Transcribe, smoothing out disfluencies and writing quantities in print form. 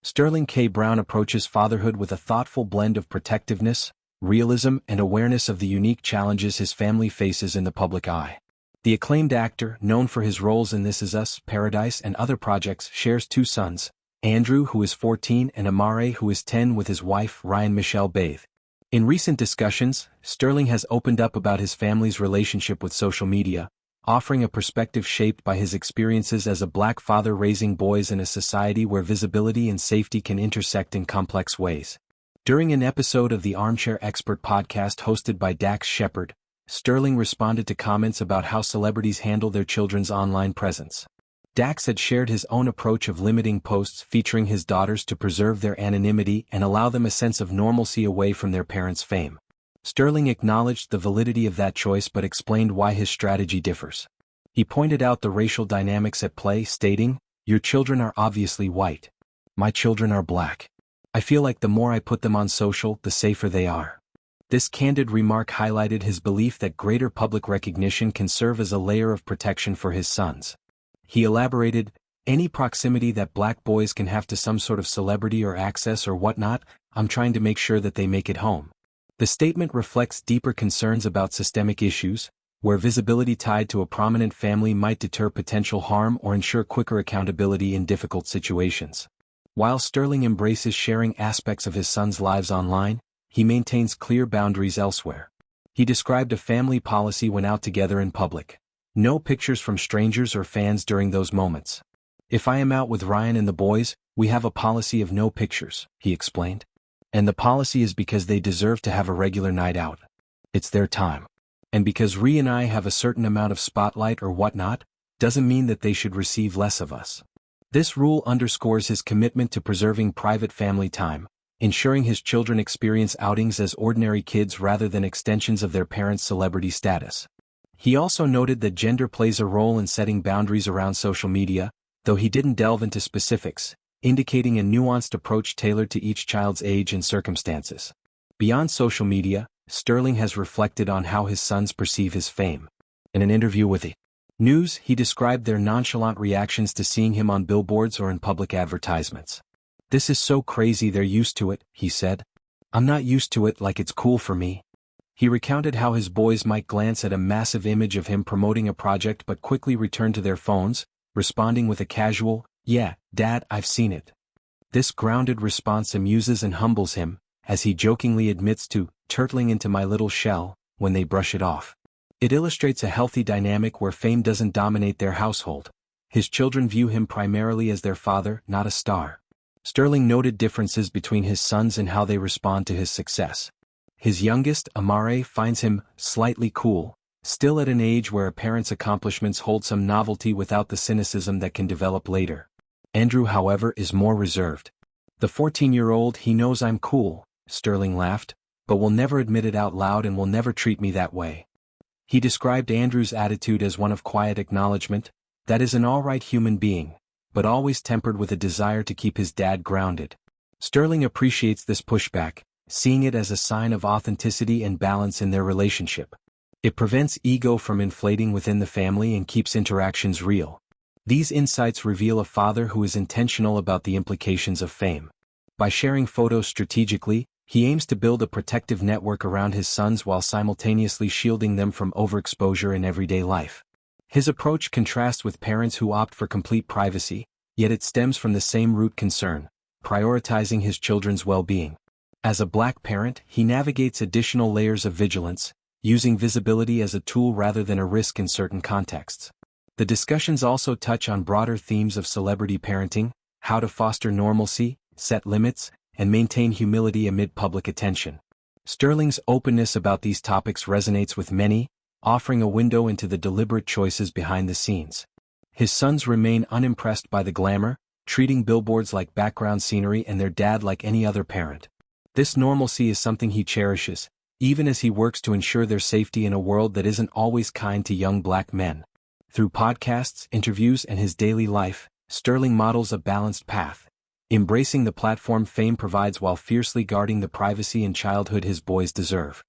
Sterling K. Brown approaches fatherhood with a thoughtful blend of protectiveness, realism, and awareness of the unique challenges his family faces in the public eye. The acclaimed actor, known for his roles in This Is Us, Paradise, and other projects, shares two sons, Andrew, who is 14, and Amare, who is 10, with his wife, Ryan Michelle Bath. In recent discussions, Sterling has opened up about his family's relationship with social media, offering a perspective shaped by his experiences as a Black father raising boys in a society where visibility and safety can intersect in complex ways. During an episode of the Armchair Expert podcast hosted by Dax Shepard, Sterling responded to comments about how celebrities handle their children's online presence. Dax had shared his own approach of limiting posts featuring his daughters to preserve their anonymity and allow them a sense of normalcy away from their parents' fame. Sterling acknowledged the validity of that choice but explained why his strategy differs. He pointed out the racial dynamics at play, stating, "Your children are obviously white. My children are Black. I feel like the more I put them on social, the safer they are." This candid remark highlighted his belief that greater public recognition can serve as a layer of protection for his sons. He elaborated, "Any proximity that Black boys can have to some sort of celebrity or access or whatnot, I'm trying to make sure that they make it home." The statement reflects deeper concerns about systemic issues, where visibility tied to a prominent family might deter potential harm or ensure quicker accountability in difficult situations. While Sterling embraces sharing aspects of his sons' lives online, he maintains clear boundaries elsewhere. He described a family policy when out together in public. No pictures from strangers or fans during those moments. "If I am out with Ryan and the boys, we have a policy of no pictures," he explained. "And the policy is because they deserve to have a regular night out. It's their time. And because Ree and I have a certain amount of spotlight or whatnot, doesn't mean that they should receive less of us." This rule underscores his commitment to preserving private family time, ensuring his children experience outings as ordinary kids rather than extensions of their parents' celebrity status. He also noted that gender plays a role in setting boundaries around social media, though he didn't delve into specifics, indicating a nuanced approach tailored to each child's age and circumstances. Beyond social media, Sterling has reflected on how his sons perceive his fame. In an interview with the News, he described their nonchalant reactions to seeing him on billboards or in public advertisements. "This is so crazy, they're used to it," he said. "I'm not used to it, like it's cool for me." He recounted how his boys might glance at a massive image of him promoting a project but quickly return to their phones, responding with a casual, "Yeah, Dad, I've seen it." This grounded response amuses and humbles him, as he jokingly admits to "turtling into my little shell" when they brush it off. It illustrates a healthy dynamic where fame doesn't dominate their household. His children view him primarily as their father, not a star. Sterling noted differences between his sons and how they respond to his success. His youngest, Amare, finds him slightly cool, still at an age where a parent's accomplishments hold some novelty without the cynicism that can develop later. Andrew, however, is more reserved. "The 14-year-old, he knows I'm cool," Sterling laughed, "but will never admit it out loud and will never treat me that way." He described Andrew's attitude as one of quiet acknowledgement, that is an all-right human being, but always tempered with a desire to keep his dad grounded. Sterling appreciates this pushback, seeing it as a sign of authenticity and balance in their relationship. It prevents ego from inflating within the family and keeps interactions real. These insights reveal a father who is intentional about the implications of fame. By sharing photos strategically, he aims to build a protective network around his sons while simultaneously shielding them from overexposure in everyday life. His approach contrasts with parents who opt for complete privacy, yet it stems from the same root concern, prioritizing his children's well-being. As a Black parent, he navigates additional layers of vigilance, using visibility as a tool rather than a risk in certain contexts. The discussions also touch on broader themes of celebrity parenting, how to foster normalcy, set limits, and maintain humility amid public attention. Sterling's openness about these topics resonates with many, offering a window into the deliberate choices behind the scenes. His sons remain unimpressed by the glamour, treating billboards like background scenery and their dad like any other parent. This normalcy is something he cherishes, even as he works to ensure their safety in a world that isn't always kind to young Black men. Through podcasts, interviews, and his daily life, Sterling models a balanced path, embracing the platform fame provides while fiercely guarding the privacy and childhood his boys deserve.